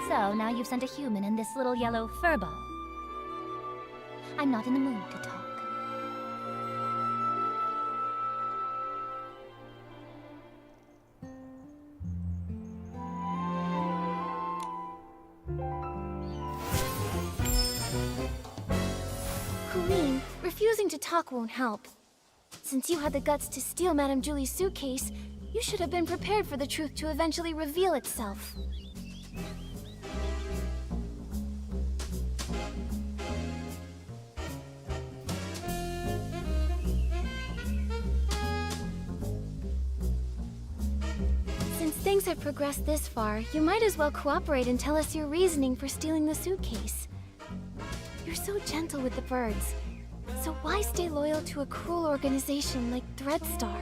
So, now you've sent a human and this little yellow furball. I'm not in the mood to talk. Colleen, refusing to talk won't help. Since you had the guts to steal Madame Julie's suitcase, you should have been prepared for the truth to eventually reveal itself. Since things have progressed this far, you might as well cooperate and tell us your reasoning for stealing the suitcase. You're so gentle with the birds, so why stay loyal to a cruel organization like Dreadstar?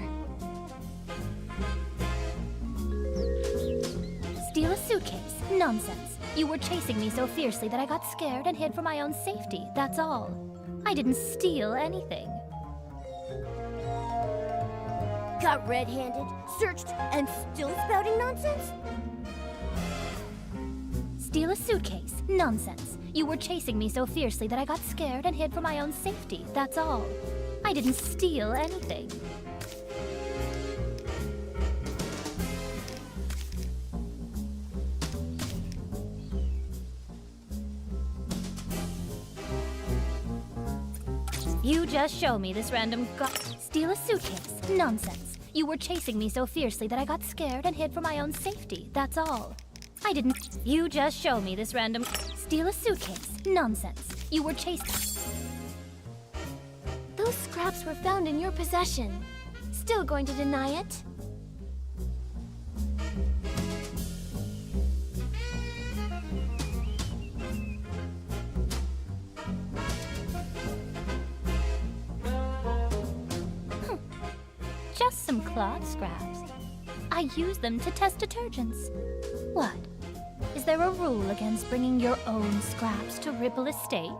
Steal a suitcase? Nonsense. You were chasing me so fiercely that I got scared and hid for my own safety, that's all. I didn't steal anything. Got red-handed, searched, and still spouting nonsense? Steal a suitcase? Nonsense. You were chasing me so fiercely that I got scared and hid for my own safety, that's all. I didn't steal anything. You just show me this random Steal a suitcase? Nonsense. You were chasing me so fiercely that I got scared and hid for my own safety, that's all. I didn't. You just show me this random. Steal a suitcase? Nonsense. You were chasing. Those scraps were found in your possession. Still going to deny it? Just some cloth scraps. I use them to test detergents. What? Is there a rule against bringing your own scraps to Ripple Estate?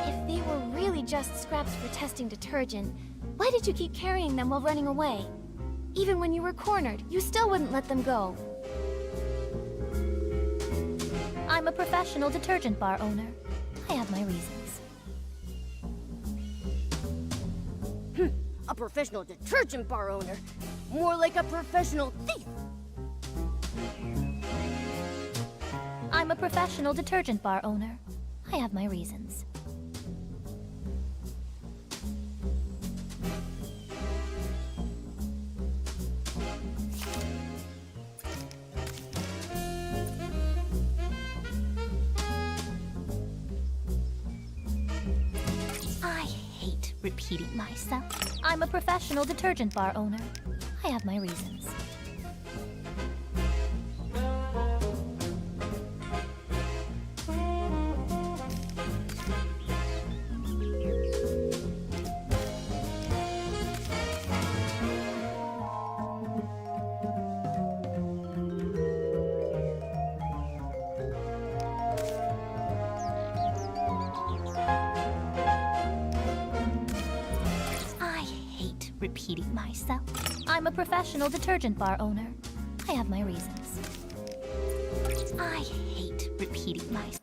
If they were really just scraps for testing detergent, why did you keep carrying them while running away? Even when you were cornered, you still wouldn't let them go. I'm a professional detergent bar owner. I have my reasons. A professional detergent bar owner. More like a professional thief. I'm a professional detergent bar owner. I have my reasons. Repeating myself. I'm a professional detergent bar owner. I have my reasons. Repeating myself. I'm a professional detergent bar owner. I have my reasons. I hate repeating myself.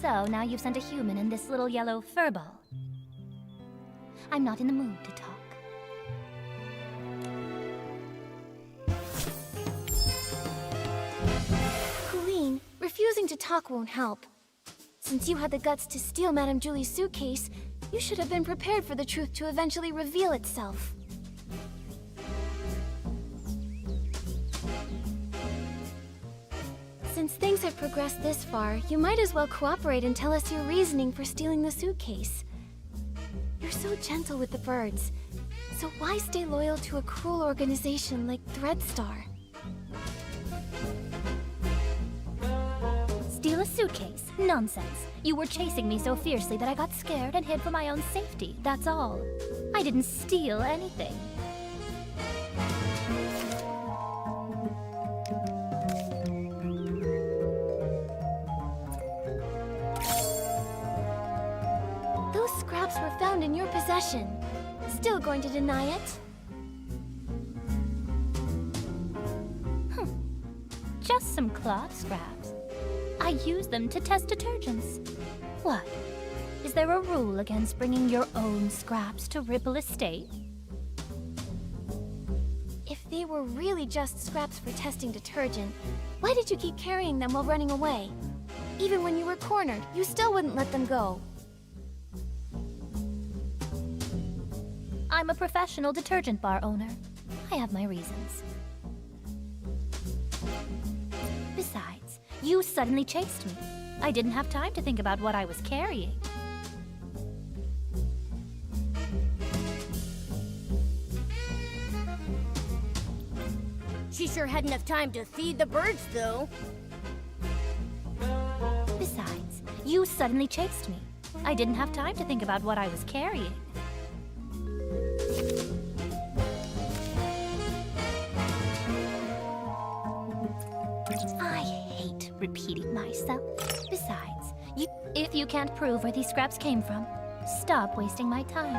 So, now you've sent a human and this little yellow furball. I'm not in the mood to talk. Colleen, refusing to talk won't help. Since you had the guts to steal Madame Julie's suitcase, you should have been prepared for the truth to eventually reveal itself. Since things have progressed this far, you might as well cooperate and tell us your reasoning for stealing the suitcase. You're so gentle with the birds. So why stay loyal to a cruel organization like Threadstar? Steal a suitcase? Nonsense. You were chasing me so fiercely that I got scared and hid for my own safety, that's all. I didn't steal anything. Those scraps were found in your possession. Still going to deny it? Just some cloth scraps. I use them to test detergents. What? Is there a rule against bringing your own scraps to Ripple Estate? If they were really just scraps for testing detergent, why did you keep carrying them while running away? Even when you were cornered, you still wouldn't let them go. I'm a professional detergent bar owner. I have my reasons. Besides, you suddenly chased me. I didn't have time to think about what I was carrying. She sure had enough time to feed the birds, though. Besides, you suddenly chased me. I didn't have time to think about what I was carrying. I hate repeating myself. Besides, if you can't prove where these scraps came from, stop wasting my time.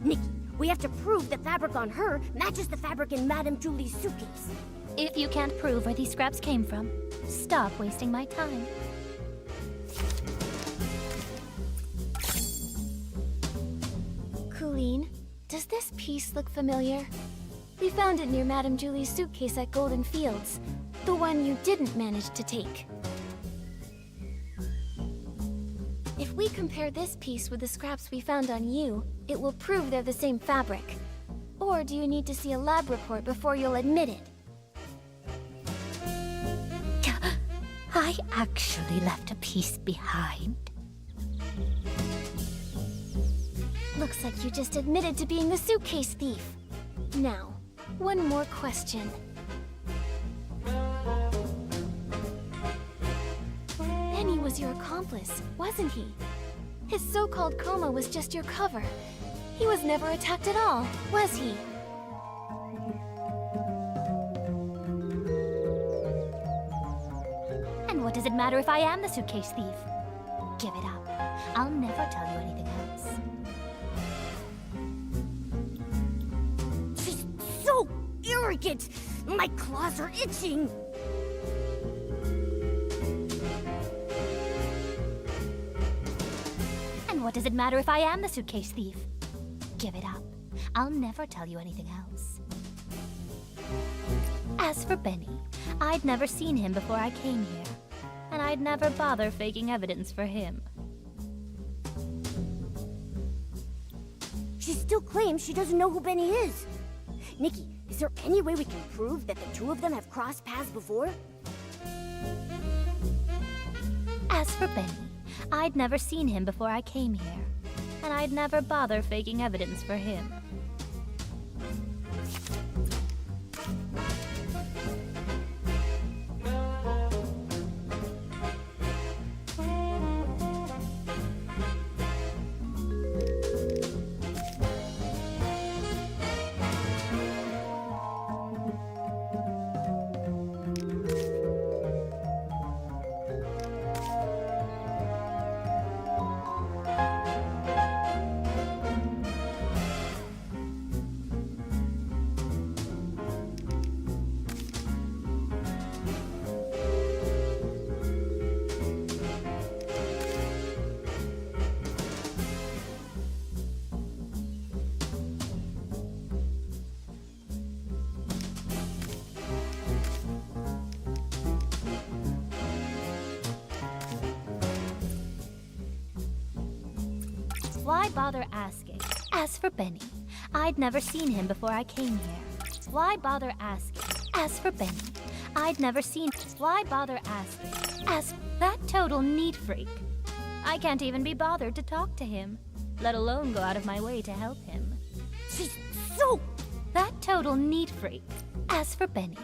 Nikki, we have to prove the fabric on her matches the fabric in Madame Julie's suitcase. If you can't prove where these scraps came from, stop wasting my time. Colleen, does this piece look familiar? We found it near Madame Julie's suitcase at Golden Fields. The one you didn't manage to take. If we compare this piece with the scraps we found on you, it will prove they're the same fabric. Or do you need to see a lab report before you'll admit it? I actually left a piece behind. Looks like you just admitted to being the suitcase thief. Now, one more question. Benny was your accomplice, wasn't he? His so-called coma was just your cover. He was never attacked at all, was he? And what does it matter if I am the suitcase thief? Give it up. I'll never tell you anything else. She's so arrogant! My claws are itching! And what does it matter if I am the suitcase thief? Give it up. I'll never tell you anything else. As for Benny, I'd never seen him before I came here. And I'd never bother faking evidence for him. She still claims she doesn't know who Benny is. Nikki, is there any way we can prove that the two of them have crossed paths before? As for Benny, I'd never seen him before I came here. And I'd never bother faking evidence for him. Why bother asking? As for Benny, I'd never seen him before I came here. Why bother asking? As for Benny, I'd never seen... Why bother asking? As that total neat freak. I can't even be bothered to talk to him, let alone go out of my way to help him. She's so... That total neat freak. As for Benny,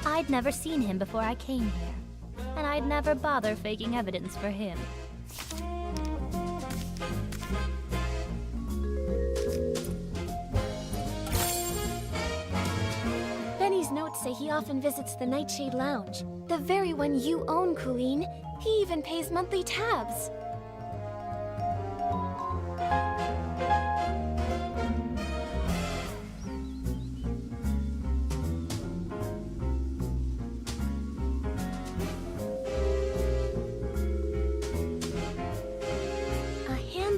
I'd never seen him before I came here, and I'd never bother faking evidence for him. Benny's notes say he often visits the Nightshade Lounge, the very one you own, Colleen. He even pays monthly tabs.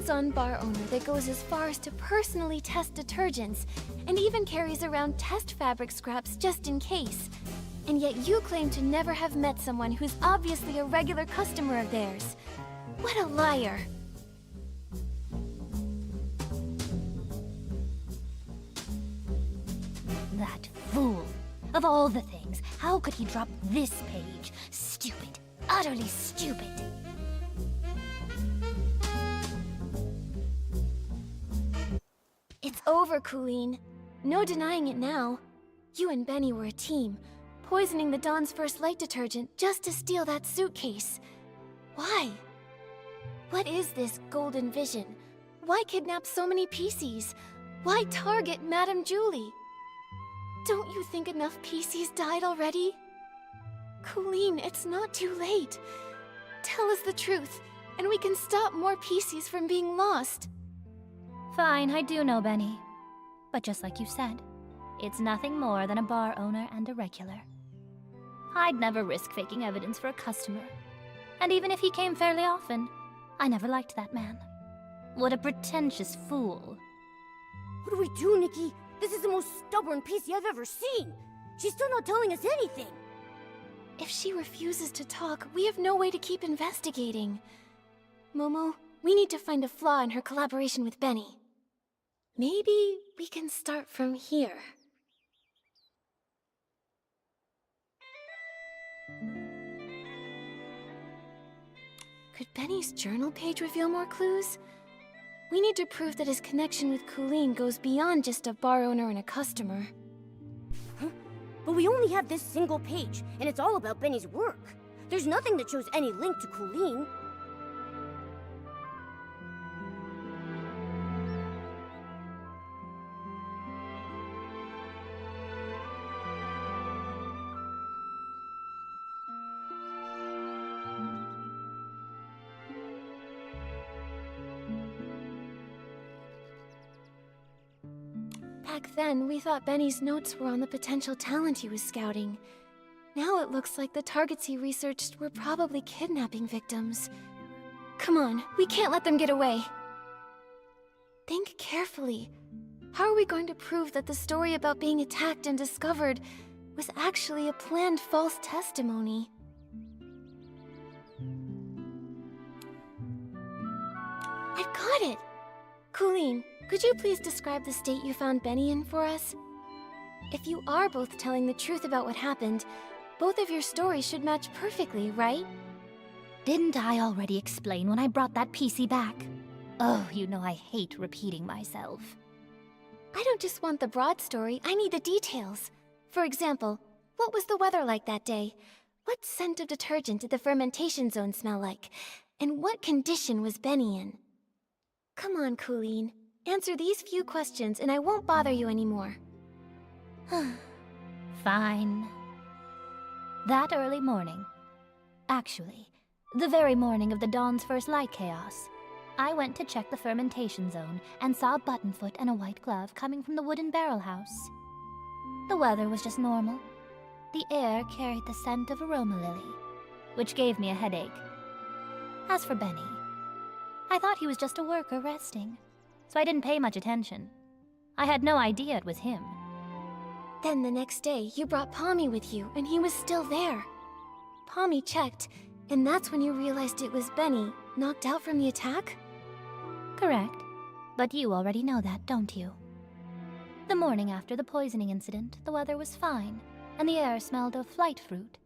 On bar owner that goes as far as to personally test detergents and even carries around test fabric scraps just in case. And yet you claim to never have met someone who's obviously a regular customer of theirs. What a liar. That fool. Of all the things, how could he drop this page? Stupid. Utterly stupid. It's over, Colleen. No denying it now. You and Benny were a team, poisoning the Dawn's First Light detergent just to steal that suitcase. Why? What is this golden vision? Why kidnap so many PCs? Why target Madame Julie? Don't you think enough PCs died already? Colleen, it's not too late. Tell us the truth, and we can stop more PCs from being lost. Fine, I do know Benny. But just like you said, it's nothing more than a bar owner and a regular. I'd never risk faking evidence for a customer. And even if he came fairly often, I never liked that man. What a pretentious fool. What do we do, Nikki? This is the most stubborn PC I've ever seen. She's still not telling us anything. If she refuses to talk, we have no way to keep investigating. Momo, we need to find a flaw in her collaboration with Benny. Maybe we can start from here. Could Benny's journal page reveal more clues? We need to prove that his connection with Colleen goes beyond just a bar owner and a customer. Huh? But we only have this single page, and it's all about Benny's work. There's nothing that shows any link to Colleen. Back then, we thought Benny's notes were on the potential talent he was scouting. Now it looks like the targets he researched were probably kidnapping victims. Come on, we can't let them get away. Think carefully. How are we going to prove that the story about being attacked and discovered was actually a planned false testimony? I've got it! Colleen, could you please describe the state you found Benny in for us? If you are both telling the truth about what happened, both of your stories should match perfectly, right? Didn't I already explain when I brought that PC back? Oh, you know I hate repeating myself. I don't just want the broad story, I need the details. For example, what was the weather like that day? What scent of detergent did the fermentation zone smell like? And what condition was Benny in? Come on, Colleen. Answer these few questions and I won't bother you anymore. Fine. That early morning, actually, the very morning of the Dawn's First Light chaos, I went to check the fermentation zone and saw a buttonfoot and a white glove coming from the wooden barrel house. The weather was just normal. The air carried the scent of aroma lily, which gave me a headache. As for Benny, I thought he was just a worker resting, so I didn't pay much attention. I had no idea it was him. Then the next day, you brought Pommy with you, and he was still there. Pommy checked, and that's when you realized it was Benny, knocked out from the attack? Correct. But you already know that, don't you? The morning after the poisoning incident, the weather was fine, and the air smelled of flight fruit.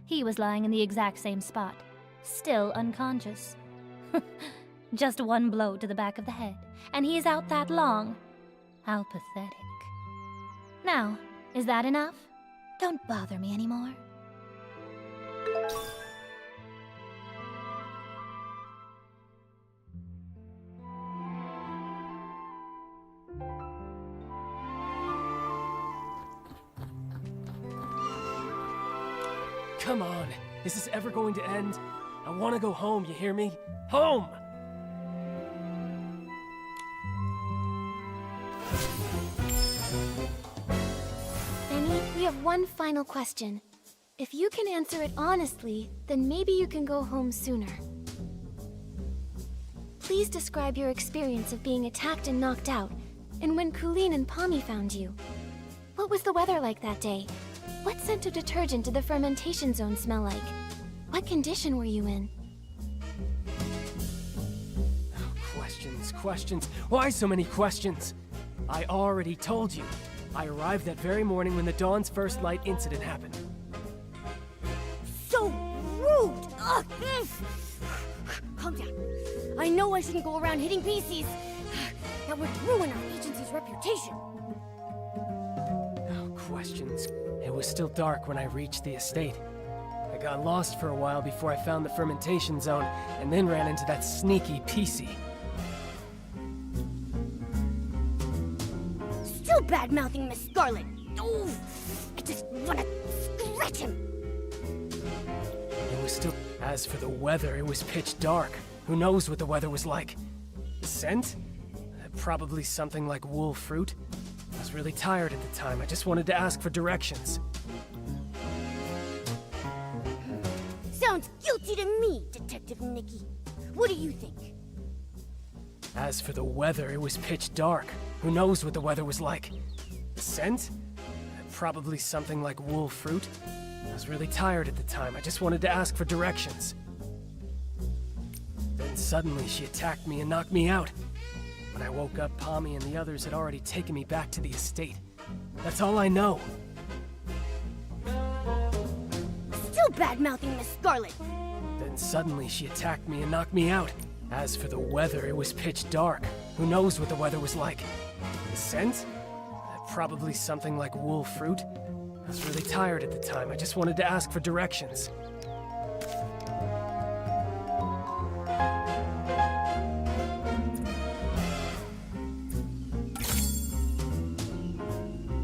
He was lying in the exact same spot, still unconscious. Just one blow to the back of the head, and he's out that long. How pathetic. Now, is that enough? Don't bother me anymore. Come on, is this ever going to end? I want to go home, you hear me? Home! Benny, we have one final question. If you can answer it honestly, then maybe you can go home sooner. Please describe your experience of being attacked and knocked out, and when Colleen and Pommy found you. What was the weather like that day? What scent of detergent did the fermentation zone smell like? What condition were you in? Questions. Why so many questions? I already told you. I arrived that very morning when the Dawn's first light incident happened. So rude! Ugh. Calm down. I know I shouldn't go around hitting PCs. That would ruin our agency's reputation. Questions. It was still dark when I reached the estate. I got lost for a while before I found the fermentation zone, and then ran into that sneaky PC. Still bad-mouthing Miss Scarlet. Oh, I just want to scratch him. It was still... As for the weather, it was pitch dark. Who knows what the weather was like? The scent? Probably something like wool fruit. I was really tired at the time. I just wanted to ask for directions. Sounds guilty to me, Detective Nikki. What do you think? As for the weather, it was pitch dark. Who knows what the weather was like? The scent? Probably something like wool fruit. I was really tired at the time. I just wanted to ask for directions. Then suddenly she attacked me and knocked me out. When I woke up, Pommy and the others had already taken me back to the estate. That's all I know. Still bad-mouthing Miss Scarlet. Then suddenly she attacked me and knocked me out. As for the weather, it was pitch dark. Who knows what the weather was like? The scent? Probably something like wool fruit. I was really tired at the time. I just wanted to ask for directions.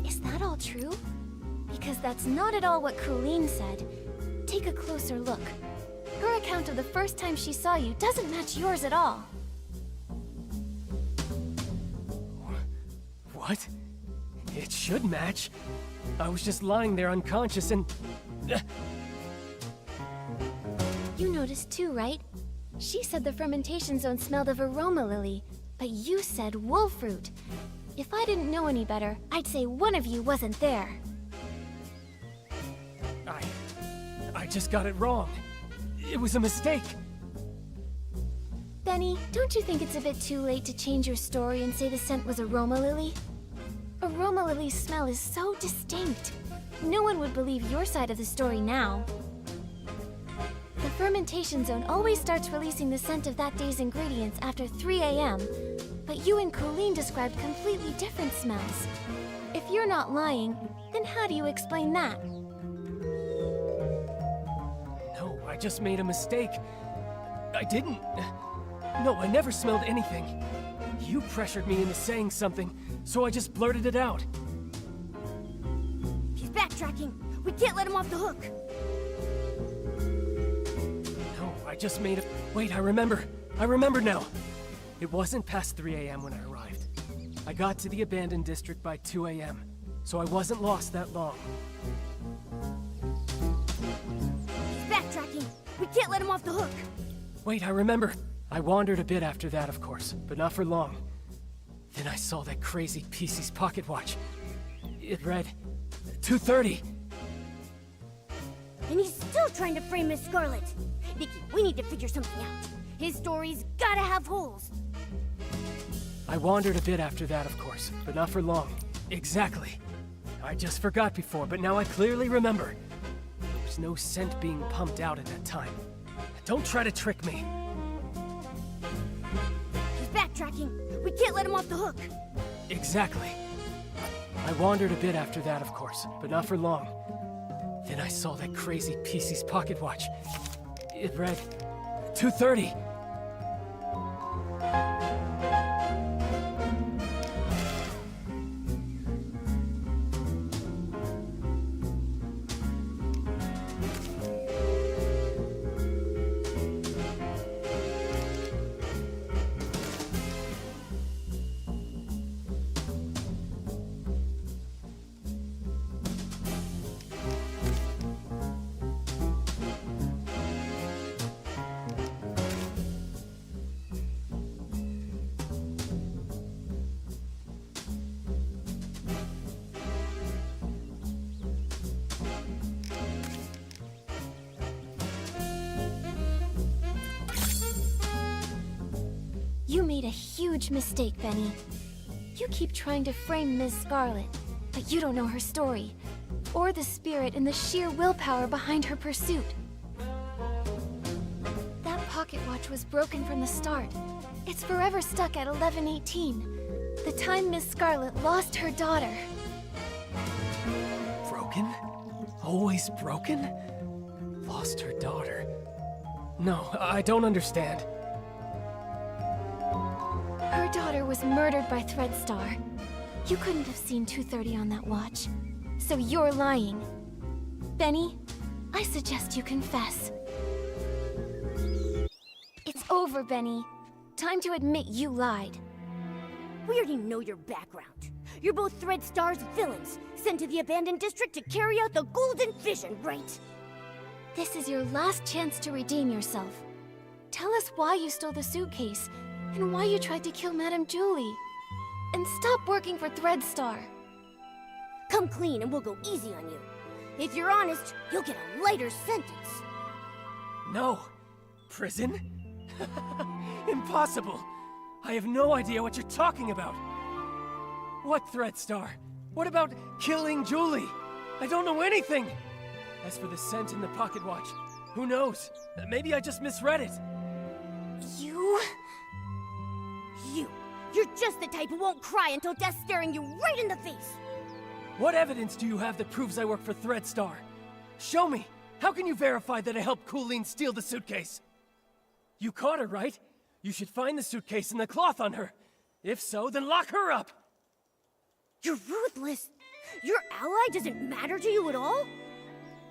Is that all true? Because that's not at all what Colleen said. Take a closer look. Her account of the first time she saw you doesn't match yours at all. What? It should match. I was just lying there unconscious and... You noticed too, right? She said the fermentation zone smelled of aroma lily, but you said wool fruit. If I didn't know any better, I'd say one of you wasn't there. I just got it wrong. It was a mistake. Benny, don't you think it's a bit too late to change your story and say the scent was aroma lily? Aroma lily's smell is so distinct. No one would believe your side of the story now. The fermentation zone always starts releasing the scent of that day's ingredients after 3 a.m., but you and Colleen described completely different smells. If you're not lying, then how do you explain that? No, I just made a mistake. I didn't... No, I never smelled anything. You pressured me into saying something, so I just blurted it out. He's backtracking. We can't let him off the hook. No, I just made a... Wait, I remember. I remember now. It wasn't past 3 a.m. when I arrived. I got to the abandoned district by 2 a.m., so I wasn't lost that long. He's backtracking. We can't let him off the hook. Wait, I remember. I wandered a bit after that, of course, but not for long. Then I saw that crazy PC's pocket watch. It read 2:30. And he's still trying to frame Miss Scarlet. Nikki, we need to figure something out. His story's gotta have holes. I wandered a bit after that, of course, but not for long. Exactly. I just forgot before, but now I clearly remember. There was no scent being pumped out at that time. That Don't try to trick me. He's backtracking. We can't let him off the hook. Exactly. I wandered a bit after that, of course, but not for long. Then I saw that crazy PC's pocket watch. It read 2:30. You made a huge mistake, Benny. You keep trying to frame Ms. Scarlet, but you don't know her story, or the spirit and the sheer willpower behind her pursuit. That pocket watch was broken from the start. It's forever stuck at 11:18, the time Ms. Scarlet lost her daughter. Broken? Always broken? Lost her daughter. No, I don't understand. Her daughter was murdered by Threadstar. You couldn't have seen 2:30 on that watch, so you're lying. Benny, I suggest you confess. It's over, Benny. Time to admit you lied. We already know your background. You're both Threadstar's villains, sent to the abandoned district to carry out the Golden Vision, right? This is your last chance to redeem yourself. Tell us why you stole the suitcase, and why you tried to kill Madame Julie. And stop working for Threadstar. Come clean and we'll go easy on you. If you're honest, you'll get a lighter sentence. No. Prison? Impossible. I have no idea what you're talking about. What Threadstar? What about killing Julie? I don't know anything. As for the scent in the pocket watch, who knows? Maybe I just misread it. You're just the type who won't cry until death's staring you right in the face. What evidence do you have that proves I work for Threadstar? Show me! How can you verify that I helped Colleen steal the suitcase? You caught her, right? You should find the suitcase and the cloth on her. If so, then lock her up! You're ruthless. Your ally doesn't matter to you at all?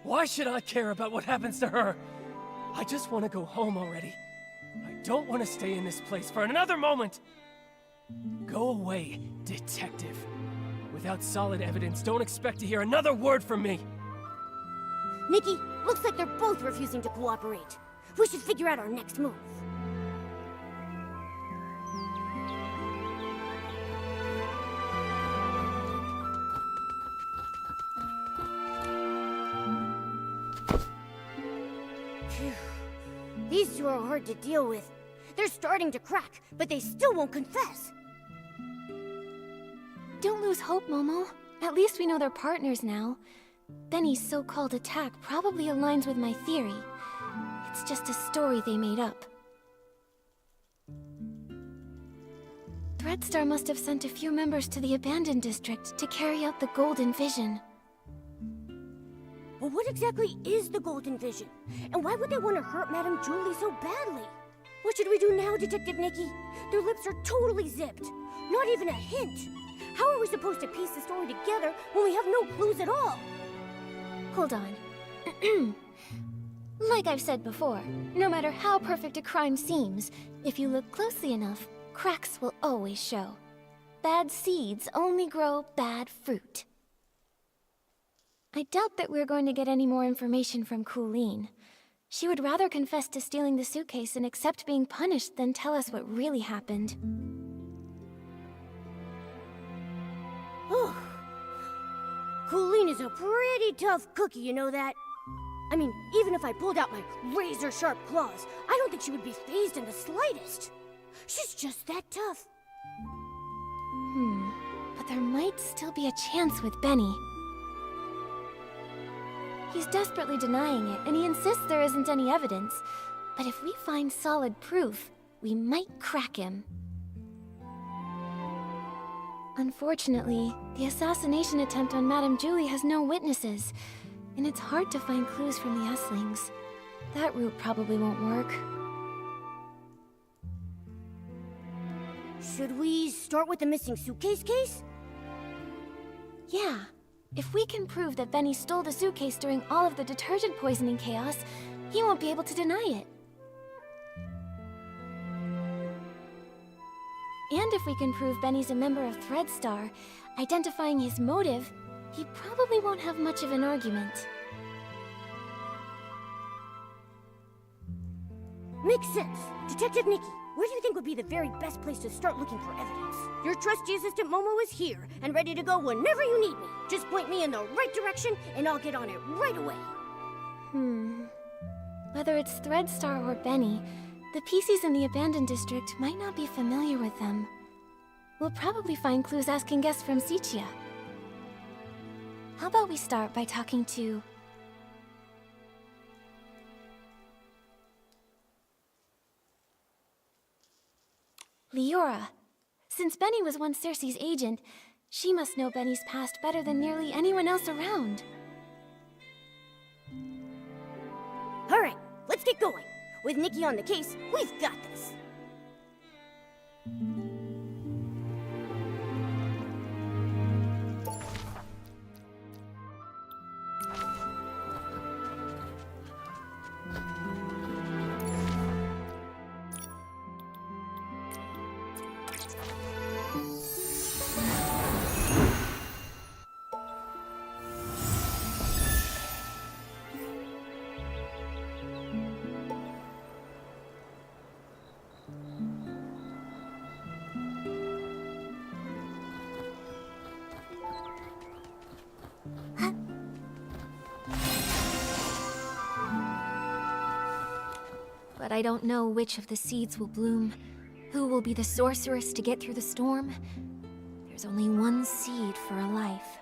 Why should I care about what happens to her? I just want to go home already. I don't want to stay in this place for another moment! Go away, detective. Without solid evidence, don't expect to hear another word from me! Nikki, looks like they're both refusing to cooperate. We should figure out our next move. Phew. These two are hard to deal with. They're starting to crack, but they still won't confess. Don't lose hope, Momo. At least we know they're partners now. Benny's so-called attack probably aligns with my theory. It's just a story they made up. Threadstar must have sent a few members to the abandoned district to carry out the Golden Vision. Well, what exactly is the Golden Vision? And why would they want to hurt Madame Julie so badly? What should we do now, Detective Nikki? Their lips are totally zipped. Not even a hint. How are we supposed to piece the story together when we have no clues at all? Hold on. Like I've said before, no matter how perfect a crime seems, if you look closely enough, cracks will always show. Bad seeds only grow bad fruit. I doubt that we're going to get any more information from Colleen. She would rather confess to stealing the suitcase and accept being punished than tell us what really happened. Colleen is a pretty tough cookie, you know that? I mean, even if I pulled out my razor-sharp claws, I don't think she would be fazed in the slightest. She's just that tough. But there might still be a chance with Benny. He's desperately denying it, and he insists there isn't any evidence. But if we find solid proof, we might crack him. Unfortunately, the assassination attempt on Madame Julie has no witnesses, and it's hard to find clues from the Esslings. That route probably won't work. Should we start with the missing suitcase case? Yeah. If we can prove that Benny stole the suitcase during all of the detergent poisoning chaos, he won't be able to deny it. And if we can prove Benny's a member of Threadstar, identifying his motive, he probably won't have much of an argument. Makes sense. Detective Nikki, where do you think would be the very best place to start looking for evidence? Your trusty assistant Momo is here and ready to go whenever you need me. Just point me in the right direction and I'll get on it right away. Whether it's Threadstar or Benny, the PCs in the abandoned district might not be familiar with them. We'll probably find clues asking guests from Sichia. How about we start by talking to... Leora. Since Benny was once Cersei's agent, she must know Benny's past better than nearly anyone else around. Alright, let's get going. With Nikki on the case, we've got this. But I don't know which of the seeds will bloom, who will be the sorceress to get through the storm. There's only one seed for a life.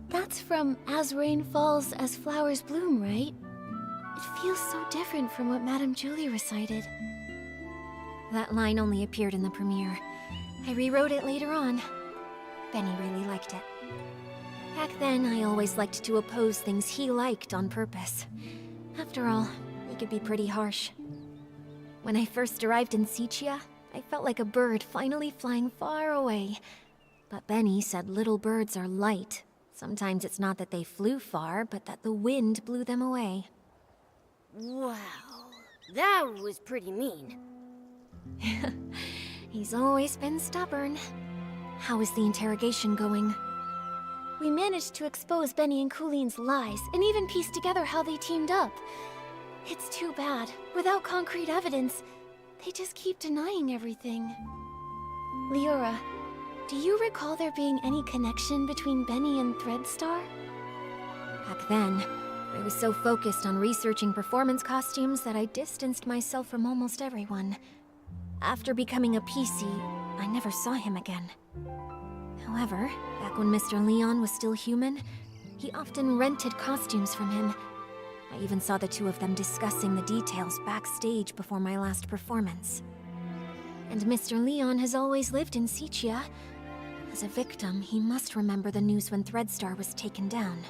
That's from As Rain Falls, As Flowers Bloom, right? It feels so different from what Madame Julie recited. That line only appeared in the premiere. I rewrote it later on. Benny really liked it. Back then, I always liked to oppose things he liked on purpose. After all, he could be pretty harsh. When I first arrived in Sichia, I felt like a bird finally flying far away. But Benny said little birds are light. Sometimes it's not that they flew far, but that the wind blew them away. Wow, that was pretty mean. He's always been stubborn. How is the interrogation going? We managed to expose Benny and Cooline's lies, and even piece together how they teamed up. It's too bad. Without concrete evidence, they just keep denying everything. Leora, do you recall there being any connection between Benny and Threadstar? Back then, I was so focused on researching performance costumes that I distanced myself from almost everyone. After becoming a PC, I never saw him again. However, back when Mr. Leon was still human, he often rented costumes from him. I even saw the two of them discussing the details backstage before my last performance. And Mr. Leon has always lived in Sichia. As a victim, he must remember the news when Threadstar was taken down.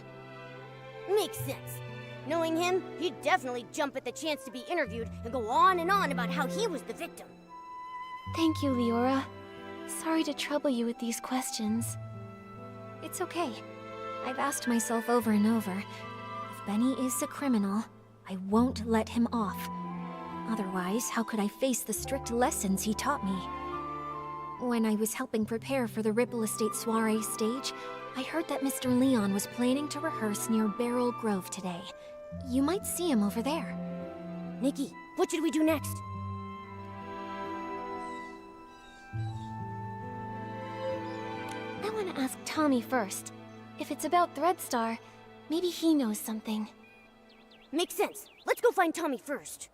Makes sense. Knowing him, he'd definitely jump at the chance to be interviewed and go on about how he was the victim. Thank you, Leora. Sorry to trouble you with these questions. It's okay. I've asked myself over and over, if Benny is a criminal, I won't let him off. Otherwise, how could I face the strict lessons he taught me? When I was helping prepare for the Ripple Estate soiree stage, I heard that Mr. Leon was planning to rehearse near Beryl Grove today. You might see him over there. Nikki, what should we do next? I want to ask Tommy first. If it's about Threadstar, maybe he knows something. Makes sense. Let's go find Tommy first.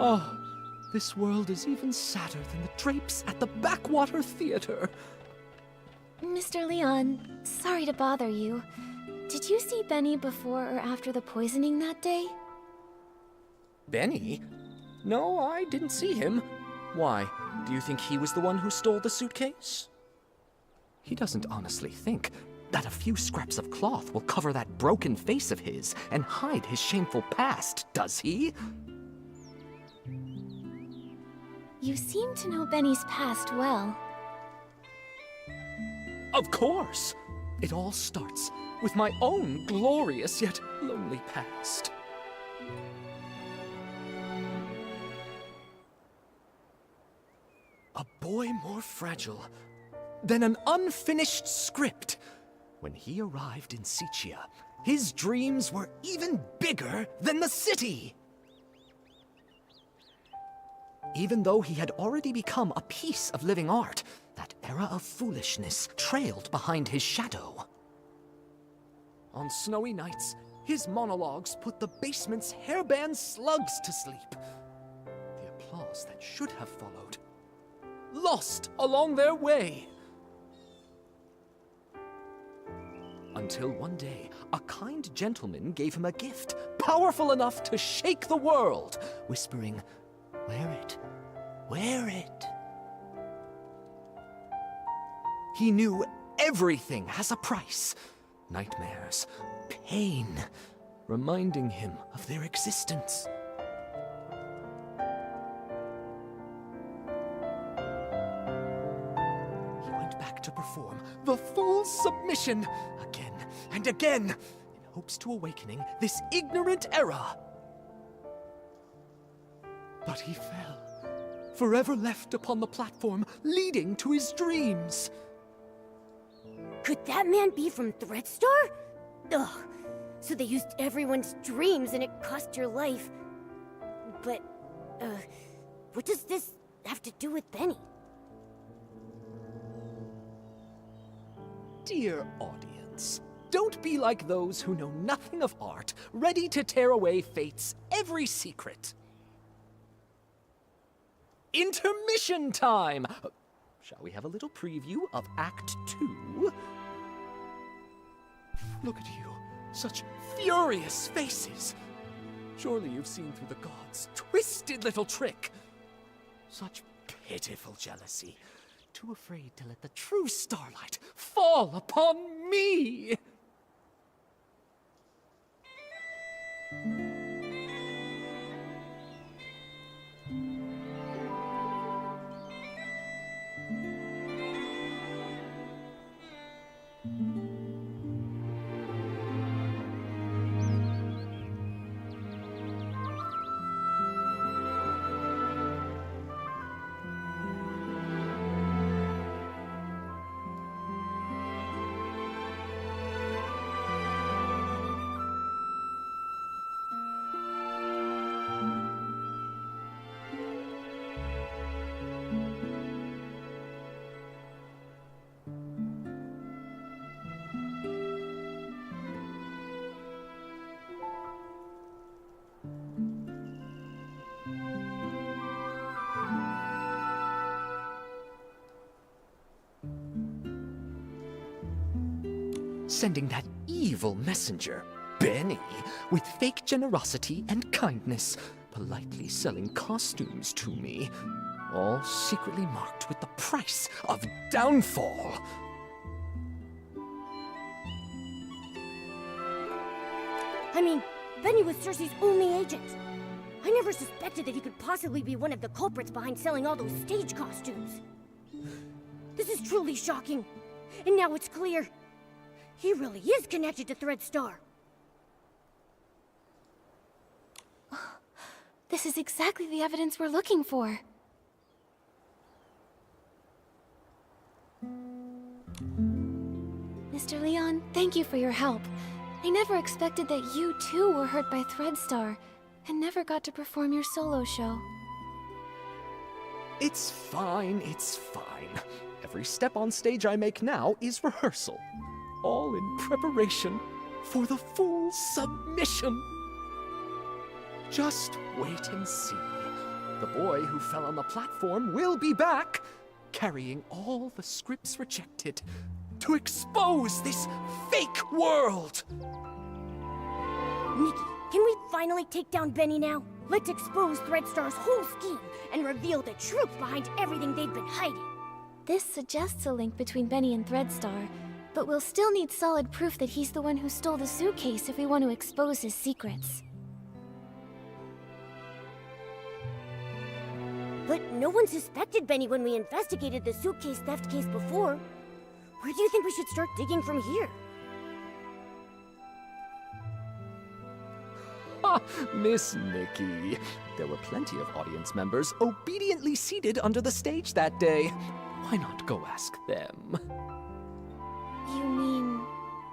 Oh, this world is even sadder than the drapes at the Backwater Theater. Mr. Leon, sorry to bother you. Did you see Benny before or after the poisoning that day? Benny? No, I didn't see him. Why? Do you think he was the one who stole the suitcase? He doesn't honestly think that a few scraps of cloth will cover that broken face of his and hide his shameful past, does he? You seem to know Benny's past well. Of course! It all starts with my own glorious yet lonely past. A boy more fragile than an unfinished script. When he arrived in Sichia, his dreams were even bigger than the city. Even though he had already become a piece of living art, that era of foolishness trailed behind his shadow. On snowy nights, his monologues put the basement's hairband slugs to sleep. The applause that should have followed, lost along their way. Until one day, a kind gentleman gave him a gift, powerful enough to shake the world, whispering, "Wear it, wear it." He knew everything has a price. Nightmares, pain, reminding him of their existence. He went back to perform the full submission again and again in hopes to awakening this ignorant era. But he fell, forever left upon the platform leading to his dreams. Could that man be from Threadstar? Ugh. So they used everyone's dreams and it cost your life. But, what does this have to do with Benny? Dear audience, don't be like those who know nothing of art, ready to tear away fate's every secret. Intermission time! Shall we have a little preview of Act 2? Look at you, such furious faces. Surely you've seen through the gods' twisted little trick. Such pitiful jealousy, too afraid to let the true starlight fall upon me. Sending that evil messenger, Benny, with fake generosity and kindness, politely selling costumes to me, all secretly marked with the price of downfall. I mean, Benny was Cersei's only agent. I never suspected that he could possibly be one of the culprits behind selling all those stage costumes. This is truly shocking. And now it's clear. He really is connected to Threadstar. This is exactly the evidence we're looking for. Mr. Leon, thank you for your help. I never expected that you too were hurt by Threadstar, and never got to perform your solo show. It's fine, it's fine. Every step on stage I make now is rehearsal. All in preparation for the full submission. Just wait and see. The boy who fell on the platform will be back, carrying all the scripts rejected, to expose this fake world! Nikki, can we finally take down Benny now? Let's expose Threadstar's whole scheme and reveal the truth behind everything they've been hiding. This suggests a link between Benny and Threadstar, but we'll still need solid proof that he's the one who stole the suitcase if we want to expose his secrets. But no one suspected Benny when we investigated the suitcase theft case before. Where do you think we should start digging from here? Ha! Miss Nikki. There were plenty of audience members obediently seated under the stage that day. Why not go ask them? You mean...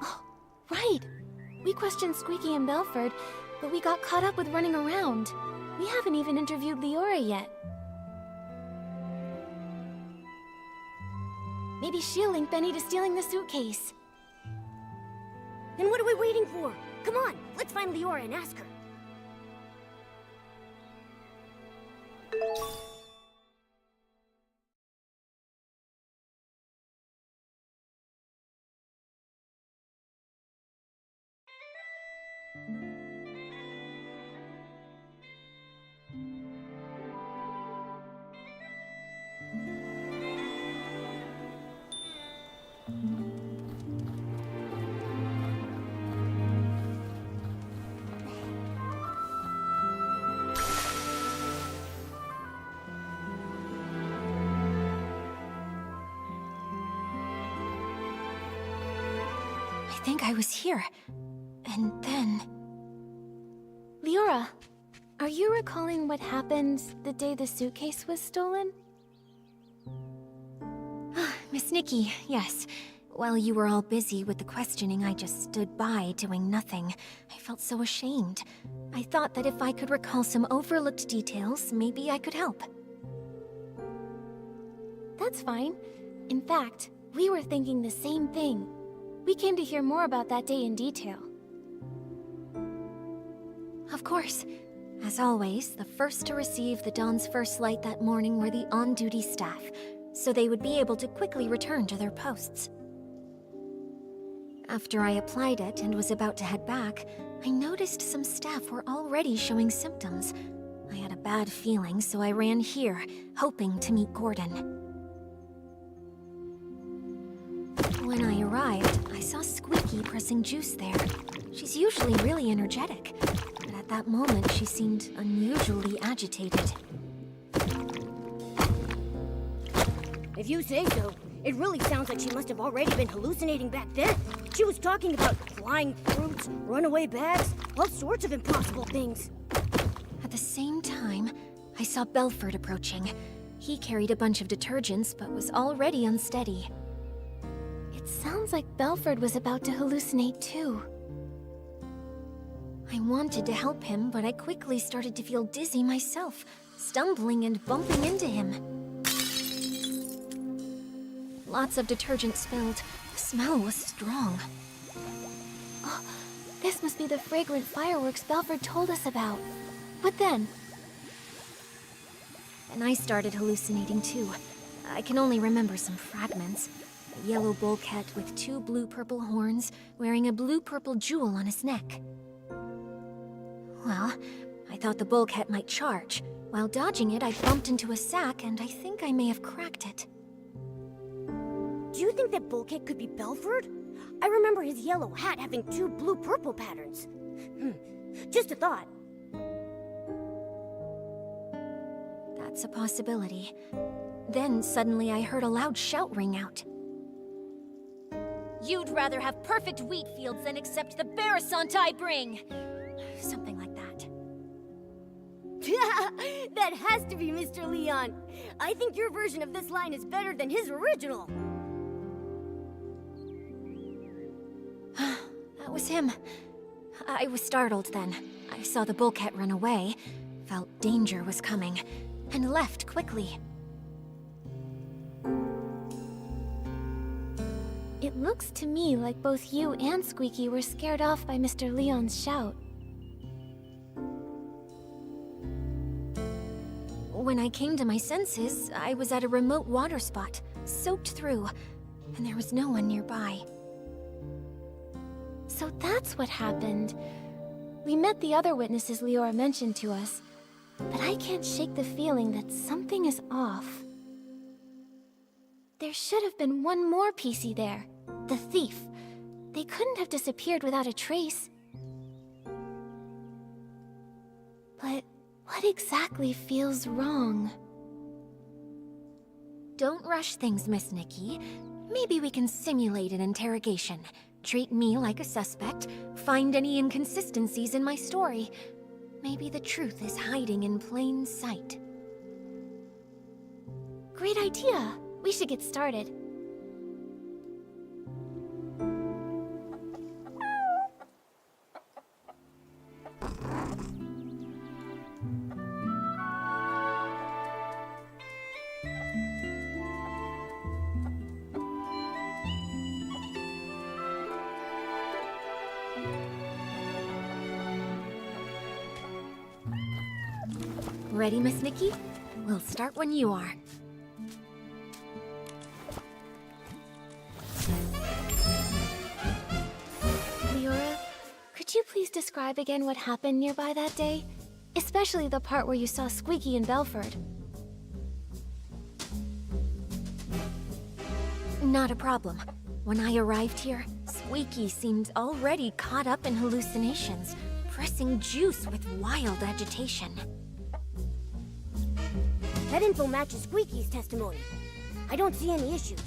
Oh, right! We questioned Squeaky and Belford, but we got caught up with running around. We haven't even interviewed Leora yet. Maybe she'll link Benny to stealing the suitcase. Then what are we waiting for? Come on, let's find Leora and ask her. I think I was here. And then... Leora, are you recalling what happened the day the suitcase was stolen? Miss Nikki, yes. While you were all busy with the questioning, I just stood by doing nothing. I felt so ashamed. I thought that if I could recall some overlooked details, maybe I could help. That's fine. In fact, we were thinking the same thing. We came to hear more about that day in detail. Of course. As always, the first to receive the dawn's first light that morning were the on-duty staff, so they would be able to quickly return to their posts. After I applied it and was about to head back, I noticed some staff were already showing symptoms. I had a bad feeling, so I ran here, hoping to meet Gordon. When I arrived, I saw Squeaky pressing juice there. She's usually really energetic, but at that moment she seemed unusually agitated. If you say so, it really sounds like she must have already been hallucinating back then. She was talking about flying fruits, runaway bags, all sorts of impossible things. At the same time, I saw Belford approaching. He carried a bunch of detergents, but was already unsteady. It sounds like Belford was about to hallucinate too. I wanted to help him, but I quickly started to feel dizzy myself, stumbling and bumping into him. Lots of detergent spilled. The smell was strong. Oh, this must be the fragrant fireworks Belford told us about. What then? And I started hallucinating too. I can only remember some fragments. A yellow bulkhead with two blue-purple horns, wearing a blue-purple jewel on his neck. Well, I thought the bulkhead might charge. While dodging it, I bumped into a sack, and I think I may have cracked it. Do you think that bulkhead could be Belford? I remember his yellow hat having two blue-purple patterns. Just a thought. That's a possibility. Then suddenly I heard a loud shout ring out. You'd rather have perfect wheat fields than accept the Berrkas I bring! Something like that. That has to be Mr. Leon. I think your version of this line is better than his original. That was him. I was startled then. I saw the bulkhead run away, felt danger was coming, and left quickly. It looks to me like both you and Squeaky were scared off by Mr. Leon's shout. When I came to my senses, I was at a remote water spot, soaked through, and there was no one nearby. So that's what happened. We met the other witnesses Leora mentioned to us, but I can't shake the feeling that something is off. There should have been one more PC there, the thief. They couldn't have disappeared without a trace. But what exactly feels wrong? Don't rush things, Miss Nikki. Maybe we can simulate an interrogation. Treat me like a suspect, find any inconsistencies in my story. Maybe the truth is hiding in plain sight. Great idea. We should get started. Ready, Miss Nikki? We'll start when you are. Leora, could you please describe again what happened nearby that day? Especially the part where you saw Squeaky and Belford. Not a problem. When I arrived here, Squeaky seemed already caught up in hallucinations, pressing juice with wild agitation. That info matches Squeaky's testimony. I don't see any issues.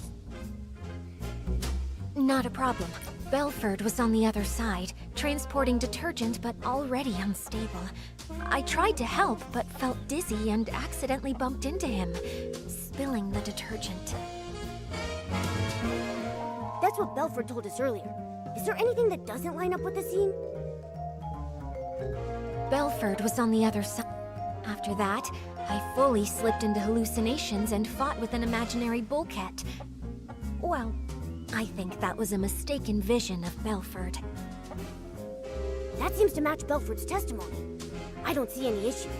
Not a problem. Belford was on the other side, transporting detergent but already unstable. I tried to help but felt dizzy and accidentally bumped into him, spilling the detergent. That's what Belford told us earlier. Is there anything that doesn't line up with the scene? Belford was on the other side. After that, I fully slipped into hallucinations and fought with an imaginary bullcat. Well, I think that was a mistaken vision of Belford. That seems to match Belford's testimony. I don't see any issues.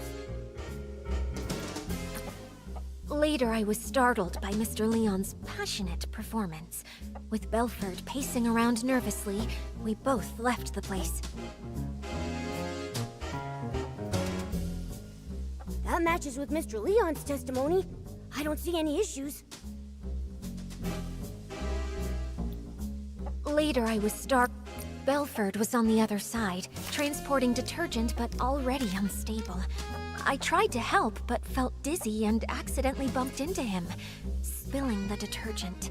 Later, I was startled by Mr. Leon's passionate performance. With Belford pacing around nervously, we both left the place. That matches with Mr. Leon's testimony. I don't see any issues. Later, I was Belford was on the other side, transporting detergent but already unstable. I tried to help but felt dizzy and accidentally bumped into him, spilling the detergent.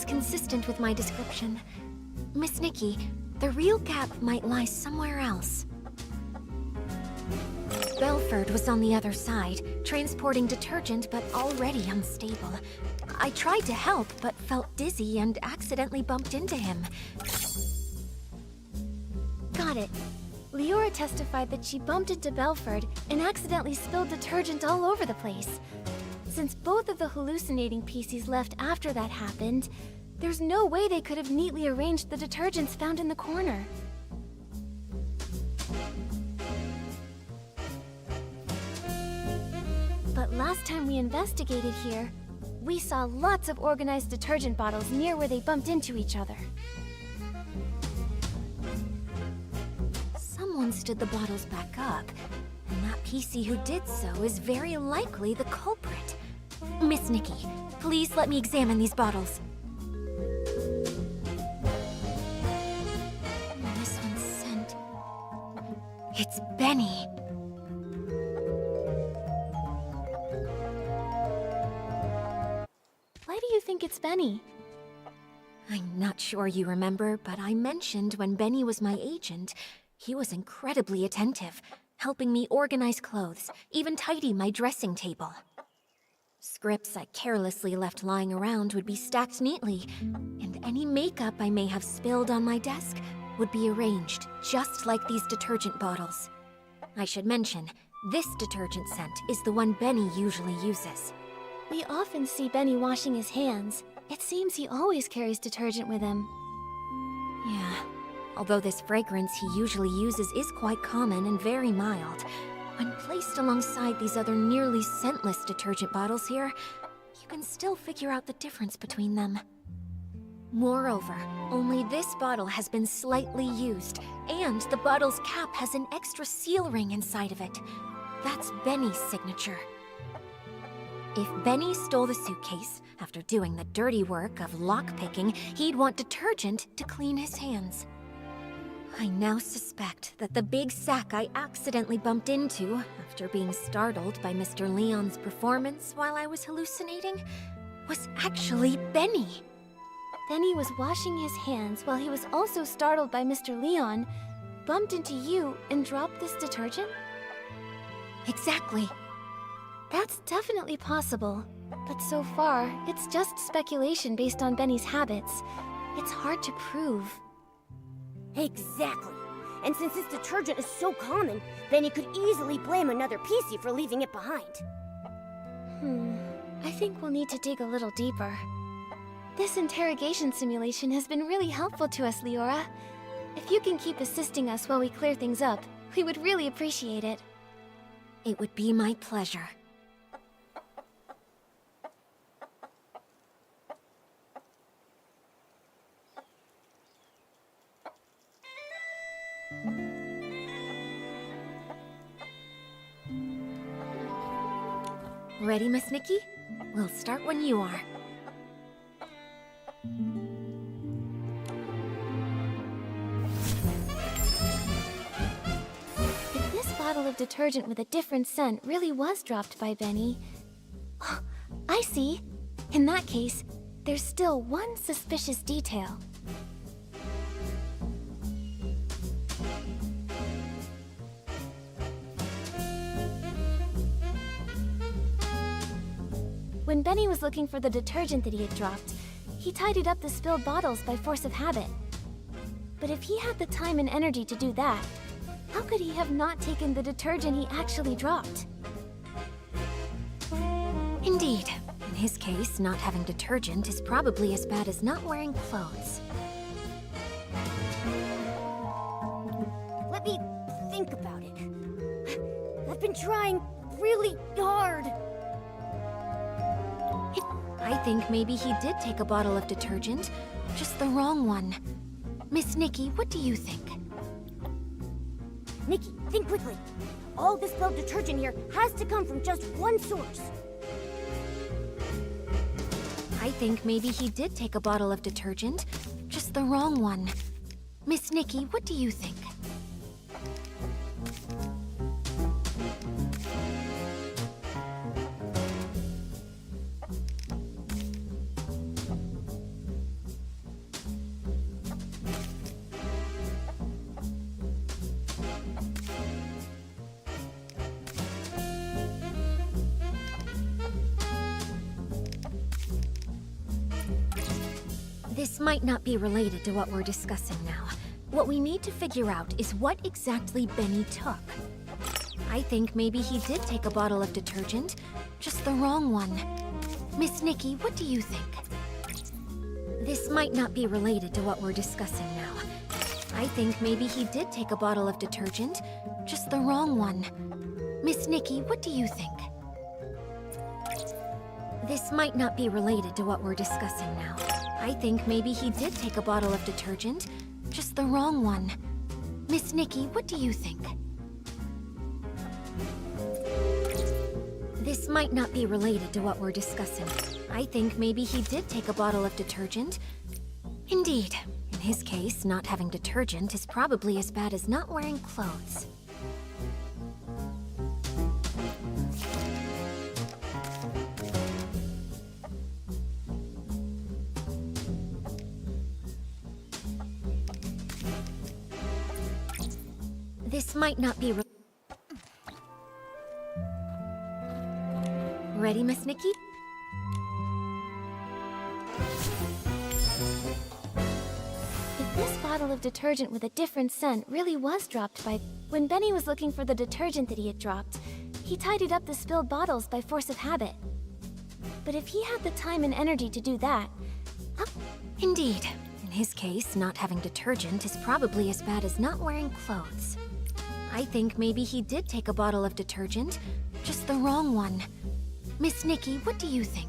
Consistent with my description. Miss Nikki, the real gap might lie somewhere else. Belford was on the other side, transporting detergent but already unstable. I tried to help but felt dizzy and accidentally bumped into him. Got it. Leora testified that she bumped into Belford and accidentally spilled detergent all over the place. Since both of the hallucinating PCs left after that happened, there's no way they could have neatly arranged the detergents found in the corner. But last time we investigated here, we saw lots of organized detergent bottles near where they bumped into each other. Someone stood the bottles back up, and that PC who did so is very likely the culprit. Miss Nikki, please let me examine these bottles. This one's scent. It's Benny. Why do you think it's Benny? I'm not sure you remember, but I mentioned when Benny was my agent, he was incredibly attentive, helping me organize clothes, even tidy my dressing table. Scripts I carelessly left lying around would be stacked neatly, and any makeup I may have spilled on my desk would be arranged just like these detergent bottles. I should mention, this detergent scent is the one Benny usually uses. We often see Benny washing his hands. It seems he always carries detergent with him. Yeah, although this fragrance he usually uses is quite common and very mild, when placed alongside these other nearly scentless detergent bottles here, you can still figure out the difference between them. Moreover, only this bottle has been slightly used, and the bottle's cap has an extra seal ring inside of it. That's Benny's signature. If Benny stole the suitcase, after doing the dirty work of lockpicking, he'd want detergent to clean his hands. I now suspect that the big sack I accidentally bumped into, after being startled by Mr. Leon's performance while I was hallucinating, was actually Benny. Benny was washing his hands while he was also startled by Mr. Leon, bumped into you, and dropped this detergent? Exactly. That's definitely possible. But so far, it's just speculation based on Benny's habits. It's hard to prove. Exactly. And since this detergent is so common, Benny could easily blame another PC for leaving it behind. I think we'll need to dig a little deeper. This interrogation simulation has been really helpful to us, Leora. If you can keep assisting us while we clear things up, we would really appreciate it. It would be my pleasure. Ready, Miss Nikki? We'll start when you are. If this bottle of detergent with a different scent really was dropped by Benny... Oh, I see. In that case, there's still one suspicious detail. When Benny was looking for the detergent that he had dropped, he tidied up the spilled bottles by force of habit. But if he had the time and energy to do that, how could he have not taken the detergent he actually dropped? Indeed. In his case, not having detergent is probably as bad as not wearing clothes. Let me think about it. I've been trying really hard. I think maybe he did take a bottle of detergent, just the wrong one. Miss Nikki, what do you think? Nikki, think quickly. All the spilled detergent here has to come from just one source. I think maybe he did take a bottle of detergent, just the wrong one. Miss Nikki, what do you think? This might not be related to what we're discussing now. What we need to figure out is what exactly Benny took. I think maybe he did take a bottle of detergent, just the wrong one. Miss Nikki, what do you think? This might not be related to what we're discussing now. I think maybe he did take a bottle of detergent, just the wrong one. Miss Nikki, what do you think? This might not be related to what we're discussing now. I think maybe he did take a bottle of detergent, just the wrong one. Miss Nikki, what do you think? This might not be related to what we're discussing. I think maybe he did take a bottle of detergent. Indeed. In his case, not having detergent is probably as bad as not wearing clothes. This might not be Ready, Miss Nikki? bottle of detergent with a different scent really was dropped by... When Benny was looking for the detergent that he had dropped, he tidied up the spilled bottles by force of habit. But if he had the time and energy to do that... Indeed. In his case, not having detergent is probably as bad as not wearing clothes. I think maybe he did take a bottle of detergent, just the wrong one. Miss Nikki, what do you think?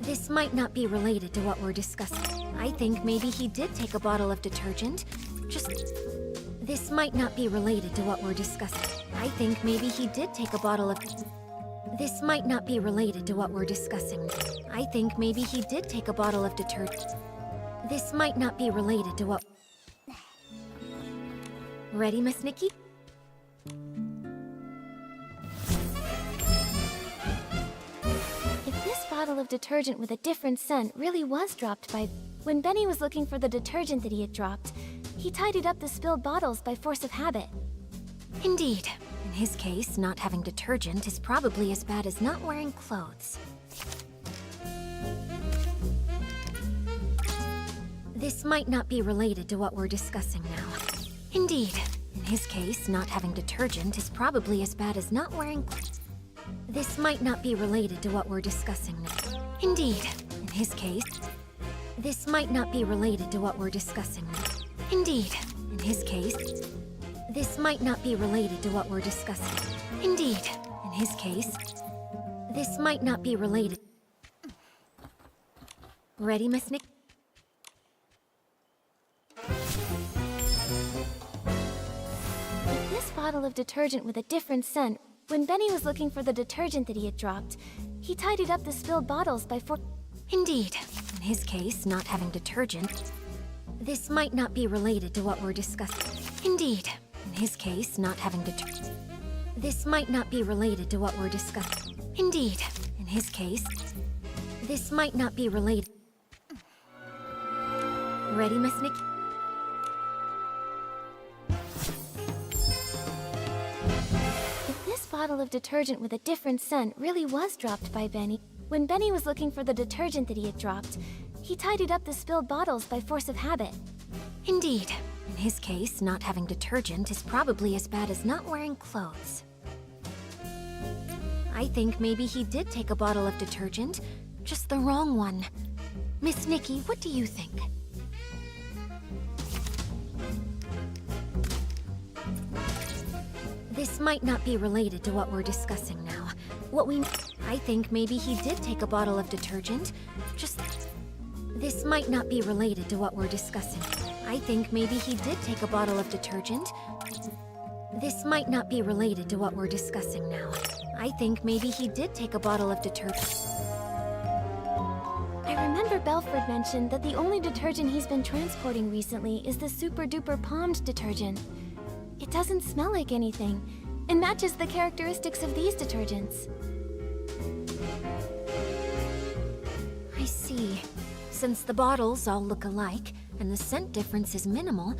This might not be related to what we're discussing. I think maybe he did take a bottle of detergent, just... This might not be related to what we're discussing. I think maybe he did take a bottle of... This might not be related to what we're discussing. I think maybe he did take a bottle of detergent. This might not be related to what... Ready, Miss Nikki? If this bottle of detergent with a different scent really was dropped by... When Benny was looking for the detergent that he had dropped, he tidied up the spilled bottles by force of habit. Indeed. In his case, not having detergent is probably as bad as not wearing clothes. This might not be related to what we're discussing now. Indeed. In his case, not having detergent is probably as bad as not wearing clothes. This might not be related to what we're discussing now. Indeed. In his case... This might not be related to what we're discussing now. Indeed. In his case... This might not be related to what we're discussing. Indeed. In his case... This might not be related... Ready, Miss Nick? If this bottle of detergent with a different scent... When Benny was looking for the detergent that he had dropped, he tidied up the spilled bottles by force... Indeed. In his case, not having detergent... This might not be related to what we're discussing. Indeed. In his case, not having detergent... This might not be related to what we're discussing. Indeed. In his case... This might not be related... Ready, Miss Nikki? If this bottle of detergent with a different scent really was dropped by Benny... When Benny was looking for the detergent that he had dropped, he tidied up the spilled bottles by force of habit. Indeed. In his case, not having detergent is probably as bad as not wearing clothes. I think maybe he did take a bottle of detergent, just the wrong one. Miss Nikki, what do you think? This might not be related to what we're discussing now. I think maybe he did take a bottle of detergent, just... This might not be related to what we're discussing. I think maybe he did take a bottle of detergent. This might not be related to what we're discussing now. I think maybe he did take a bottle of detergent. I remember Belford mentioned that the only detergent he's been transporting recently is the super duper palmed detergent. It doesn't smell like anything, and matches the characteristics of these detergents. I see. Since the bottles all look alike, and the scent difference is minimal,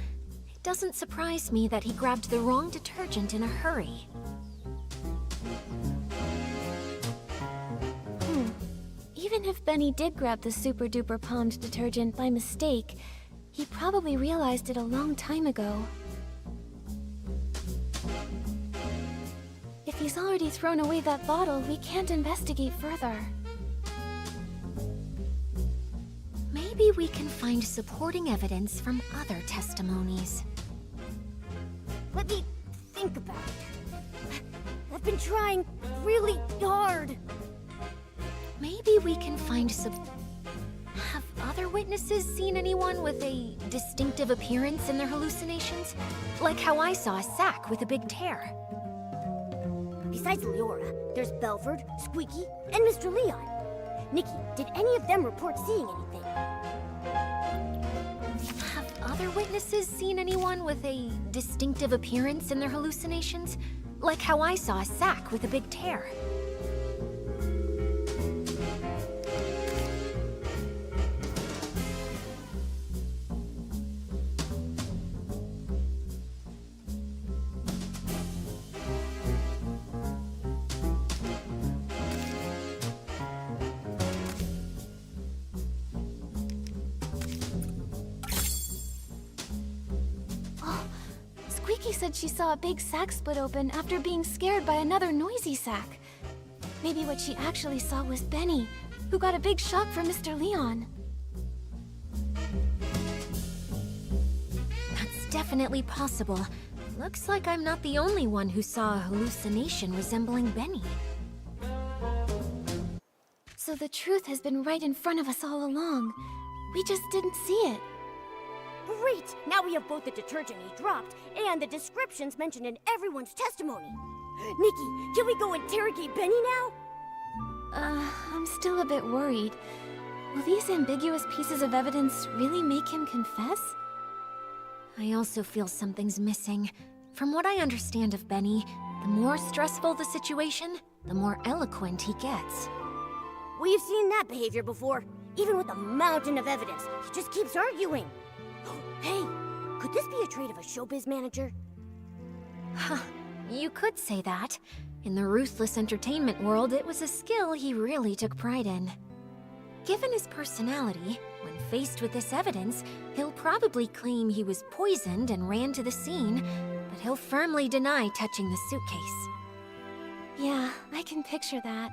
it doesn't surprise me that he grabbed the wrong detergent in a hurry. Even if Benny did grab the super duper palmed detergent by mistake, he probably realized it a long time ago. If he's already thrown away that bottle, we can't investigate further. Maybe we can find supporting evidence from other testimonies. Let me think about it. I've been trying really hard. Maybe we can find Have other witnesses seen anyone with a distinctive appearance in their hallucinations? Like how I saw a sack with a big tear. Besides Leora, there's Belford, Squeaky, and Mr. Leon. Nikki, did any of them report seeing anything? Have other witnesses seen anyone with a distinctive appearance in their hallucinations? Like how I saw a sack with a big tear. Nikki said she saw a big sack split open after being scared by another noisy sack. Maybe what she actually saw was Benny, who got a big shock from Mr. Leon. That's definitely possible. Looks like I'm not the only one who saw a hallucination resembling Benny. So the truth has been right in front of us all along. We just didn't see it. Great! Now we have both the detergent he dropped and the descriptions mentioned in everyone's testimony. Nikki, can we go interrogate Benny now? I'm still a bit worried. Will these ambiguous pieces of evidence really make him confess? I also feel something's missing. From what I understand of Benny, the more stressful the situation, the more eloquent he gets. We've seen that behavior before. Even with a mountain of evidence, he just keeps arguing. Hey, could this be a trait of a showbiz manager? Huh, you could say that. In the ruthless entertainment world, it was a skill he really took pride in. Given his personality, when faced with this evidence, he'll probably claim he was poisoned and ran to the scene, but he'll firmly deny touching the suitcase. Yeah, I can picture that.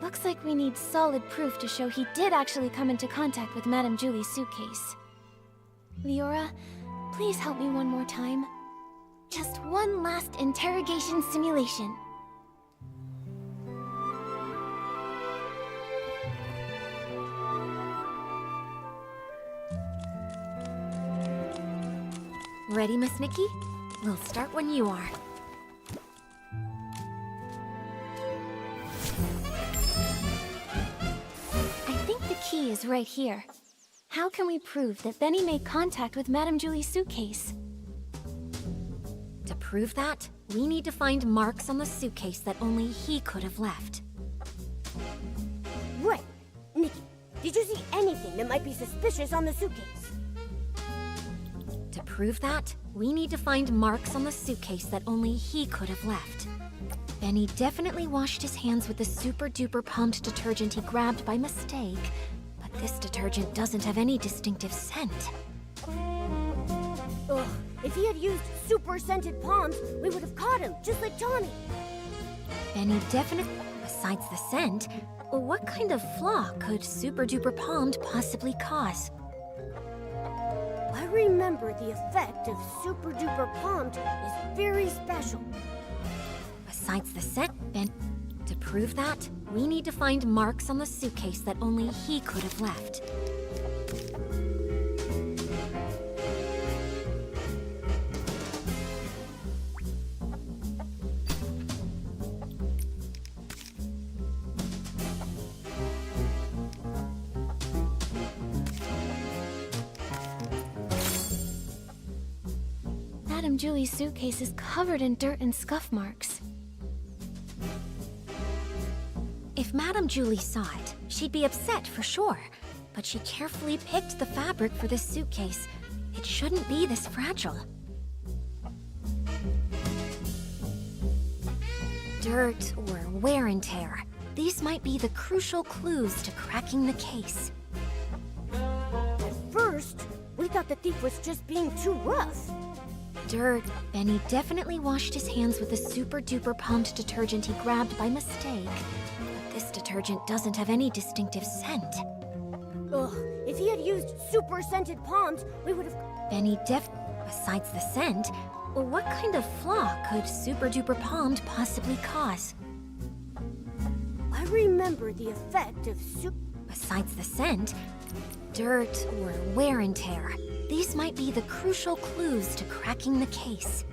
Looks like we need solid proof to show he did actually come into contact with Madame Julie's suitcase. Leora, please help me one more time. Just one last interrogation simulation. Ready, Miss Nikki? We'll start when you are. I think the key is right here. How can we prove that Benny made contact with Madame Julie's suitcase? To prove that, we need to find marks on the suitcase that only he could have left. Right. Nikki, did you see anything that might be suspicious on the suitcase? To prove that, we need to find marks on the suitcase that only he could have left. Benny definitely washed his hands with the super-duper pumped detergent he grabbed by mistake, but this detergent doesn't have any distinctive scent. Ugh, if he had used super-scented palms, we would have caught him, just like Tommy. Benny definitely... Besides the scent, what kind of flaw could super-duper palmed possibly cause? I remember the effect of super-duper palmed is very special. Besides the scent, to prove that, we need to find marks on the suitcase that only he could have left. Madame Julie's suitcase is covered in dirt and scuff marks. If Madame Julie saw it, she'd be upset for sure. But she carefully picked the fabric for this suitcase. It shouldn't be this fragile. Dirt or wear and tear. These might be the crucial clues to cracking the case. At first, we thought the thief was just being too rough. Dirt. Benny definitely washed his hands with the super-duper pumped detergent he grabbed by mistake. But this detergent doesn't have any distinctive scent. Ugh, if he had used super-scented palms, we would have... Benny Besides the scent, what kind of flaw could super-duper palmed possibly cause? I remember the effect of Besides the scent, dirt or wear and tear. These might be the crucial clues to cracking the case.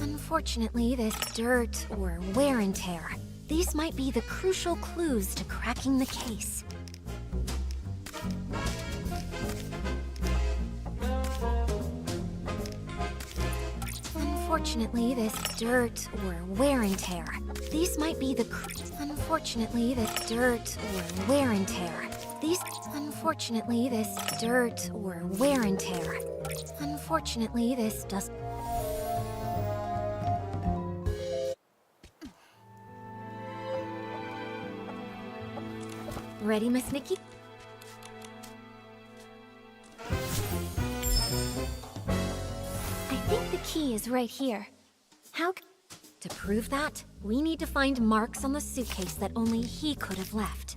Unfortunately, this dirt or wear and tear. These might be the crucial clues to cracking the case. Unfortunately, this dirt or wear and tear. These might be the Unfortunately, this dirt or wear and tear. Unfortunately, this dirt or wear and tear. Unfortunately, this does. Ready, Miss Nikki? I think the key is right here. To prove that, we need to find marks on the suitcase that only he could have left.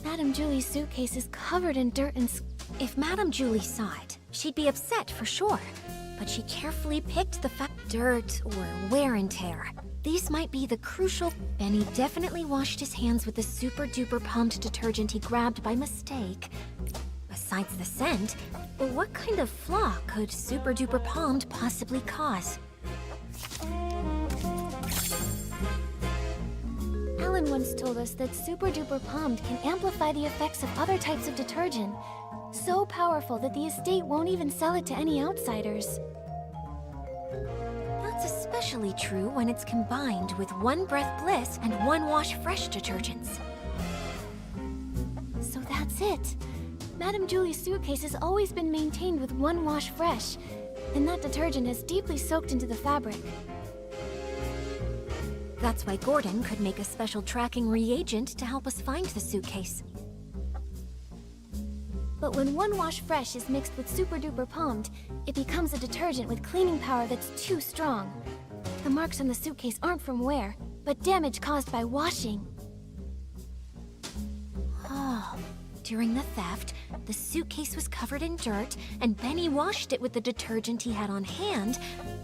Madame Julie's suitcase is covered in dirt and If Madame Julie saw it, she'd be upset for sure. But she carefully picked the dirt or wear and tear. These might be the crucial. Benny definitely washed his hands with the super duper pumped detergent he grabbed by mistake. Besides the scent, what kind of flaw could super duper palmed possibly cause? Alan once told us that Super Duper Palmed can amplify the effects of other types of detergent. So powerful that the estate won't even sell it to any outsiders. That's especially true when it's combined with One Breath Bliss and One Wash Fresh detergents. So that's it. Madame Julie's suitcase has always been maintained with One Wash Fresh, and that detergent has deeply soaked into the fabric. That's why Gordon could make a special tracking reagent to help us find the suitcase. But when One Wash Fresh is mixed with Super Duper Palmed, it becomes a detergent with cleaning power that's too strong. The marks on the suitcase aren't from wear, but damage caused by washing. Oh. During the theft, the suitcase was covered in dirt, and Benny washed it with the detergent he had on hand,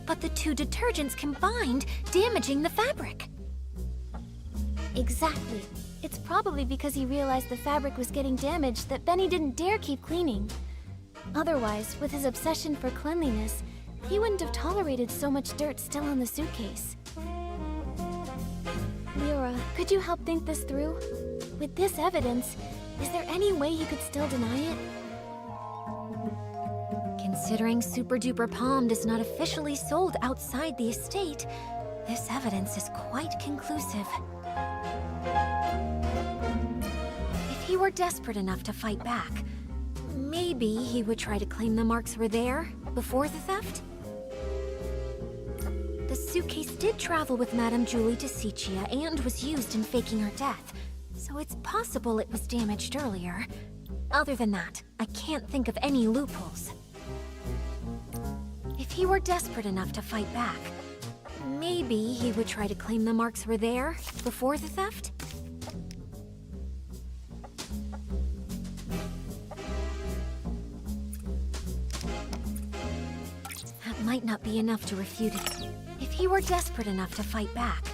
but the two detergents combined, damaging the fabric. Exactly. It's probably because he realized the fabric was getting damaged that Benny didn't dare keep cleaning. Otherwise, with his obsession for cleanliness, he wouldn't have tolerated so much dirt still on the suitcase. Lyra, could you help think this through? With this evidence, is there any way you could still deny it? Considering Super Duper Palmed is not officially sold outside the estate, this evidence is quite conclusive. If he were desperate enough to fight back, maybe he would try to claim the marks were there before the theft? The suitcase did travel with Madame Julie to Sicia and was used in faking her death, so it's possible it was damaged earlier. Other than that, I can't think of any loopholes. If he were desperate enough to fight back, maybe he would try to claim the marks were there before the theft? That might not be enough to refute it. If he were desperate enough to fight back,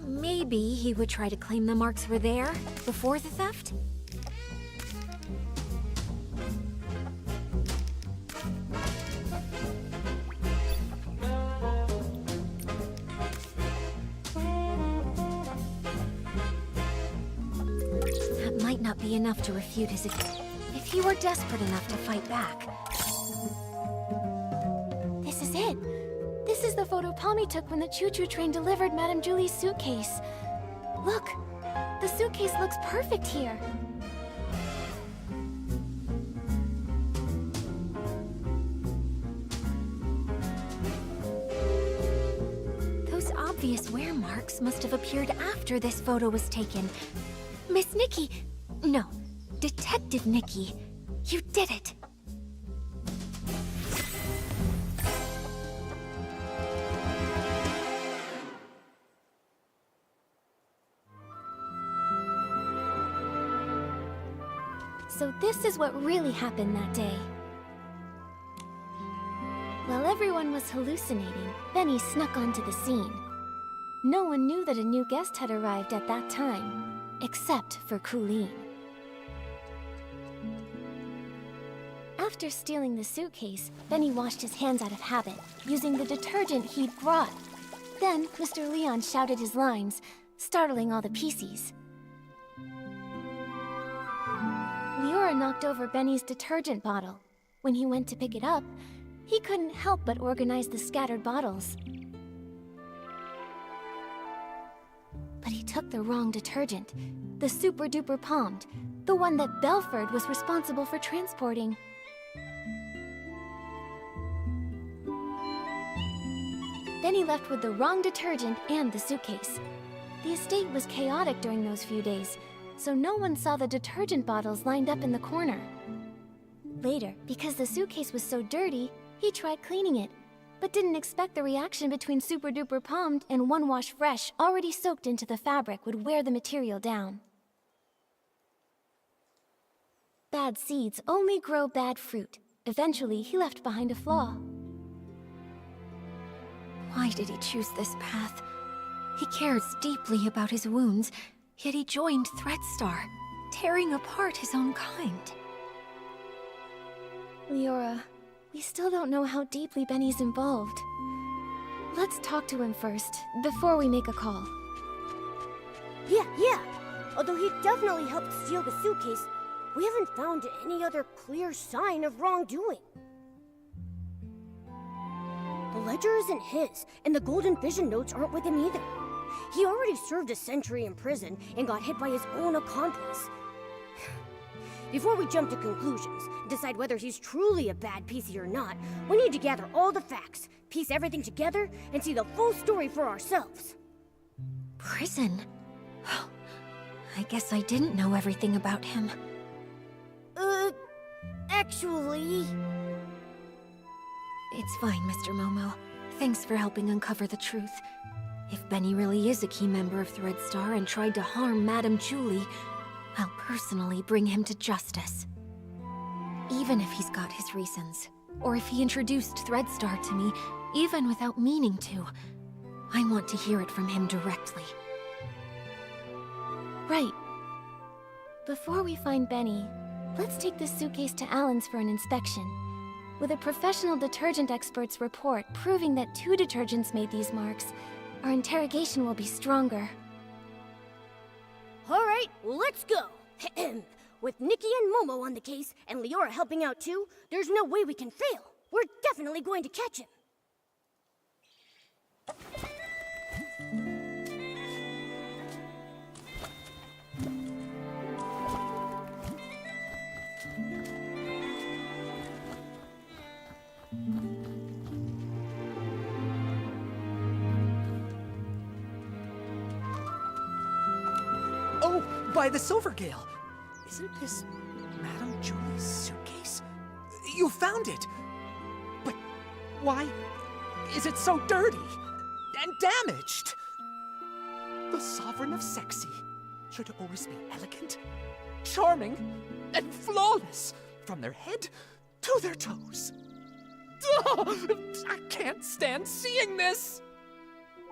maybe he would try to claim the marks were there before the theft? That might not be enough to refute his... If he were desperate enough to fight back... This is it! This is the photo Palmy took when the choo-choo train delivered Madame Julie's suitcase. Look! The suitcase looks perfect here! Those obvious wear marks must have appeared after this photo was taken. Miss Nikki! No, Detective Nikki. You did it! So this is what really happened that day. While everyone was hallucinating, Benny snuck onto the scene. No one knew that a new guest had arrived at that time, except for Colleen. After stealing the suitcase, Benny washed his hands out of habit, using the detergent he'd brought. Then, Mr. Leon shouted his lines, startling all the PCs. Leora knocked over Benny's detergent bottle. When he went to pick it up, he couldn't help but organize the scattered bottles. But he took the wrong detergent, the super-duper palmed, the one that Belford was responsible for transporting. Then he left with the wrong detergent and the suitcase. The estate was chaotic during those few days, so no one saw the detergent bottles lined up in the corner. Later, because the suitcase was so dirty, he tried cleaning it, but didn't expect the reaction between Super Duper Palmed and One Wash Fresh already soaked into the fabric would wear the material down. Bad seeds only grow bad fruit. Eventually, he left behind a flaw. Why did he choose this path? He cares deeply about his wounds, yet he joined Threadstar, tearing apart his own kind. Leora, we still don't know how deeply Benny's involved. Let's talk to him first, before we make a call. Yeah. Although he definitely helped steal the suitcase, we haven't found any other clear sign of wrongdoing. The ledger isn't his, and the Golden Vision notes aren't with him either. He already served a century in prison and got hit by his own accomplice. Before we jump to conclusions and decide whether he's truly a bad PC or not, we need to gather all the facts, piece everything together, and see the full story for ourselves. Prison? I guess I didn't know everything about him. Actually... It's fine, Mr. Momo. Thanks for helping uncover the truth. If Benny really is a key member of Threadstar and tried to harm Madame Julie, I'll personally bring him to justice. Even if he's got his reasons, or if he introduced Threadstar to me, even without meaning to, I want to hear it from him directly. Right. Before we find Benny, let's take this suitcase to Alan's for an inspection. With a professional detergent expert's report proving that 2 detergents made these marks, our interrogation will be stronger. All right, let's go. With Nikki and Momo on the case, and Leora helping out too, there's no way we can fail. We're definitely going to catch him. Oh, by the Silvergale! Isn't this Madame Julie's suitcase? You found it! But why is it so dirty and damaged? The Sovereign of Sexy should always be elegant, charming, and flawless from their head to their toes. Oh, I can't stand seeing this!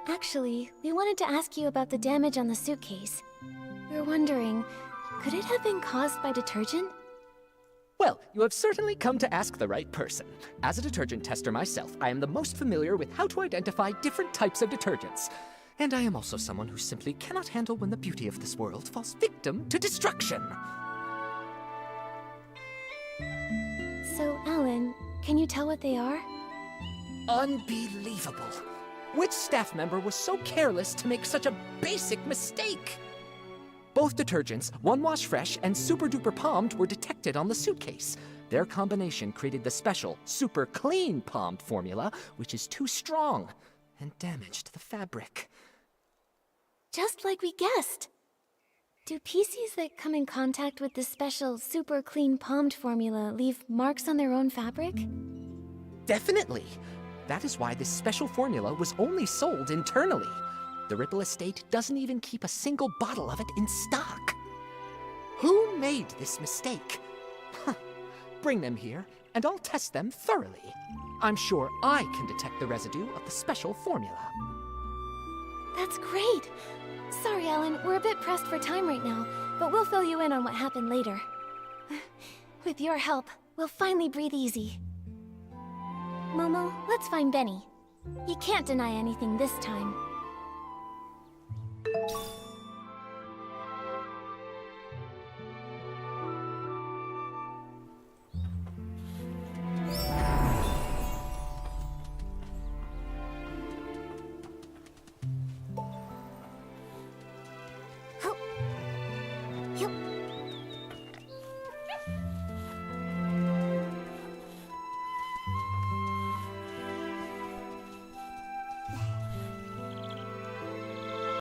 Actually, we wanted to ask you about the damage on the suitcase. We were wondering, could it have been caused by detergent? Well, you have certainly come to ask the right person. As a detergent tester myself, I am the most familiar with how to identify different types of detergents. And I am also someone who simply cannot handle when the beauty of this world falls victim to destruction. So, Alan, can you tell what they are? Unbelievable. Which staff member was so careless to make such a basic mistake? Both detergents, One Wash Fresh and Super Duper Palmed, were detected on the suitcase. Their combination created the special Super Clean Palmed formula, which is too strong and damaged the fabric. Just like we guessed. Do PCs that come in contact with this special Super Clean Palmed formula leave marks on their own fabric? Definitely. That is why this special formula was only sold internally. The Ripple Estate doesn't even keep a single bottle of it in stock. Who made this mistake? Bring them here, and I'll test them thoroughly. I'm sure I can detect the residue of the special formula. That's great! Sorry, Alan, we're a bit pressed for time right now, but we'll fill you in on what happened later. With your help, we'll finally breathe easy. Momo, let's find Benny. He can't deny anything this time.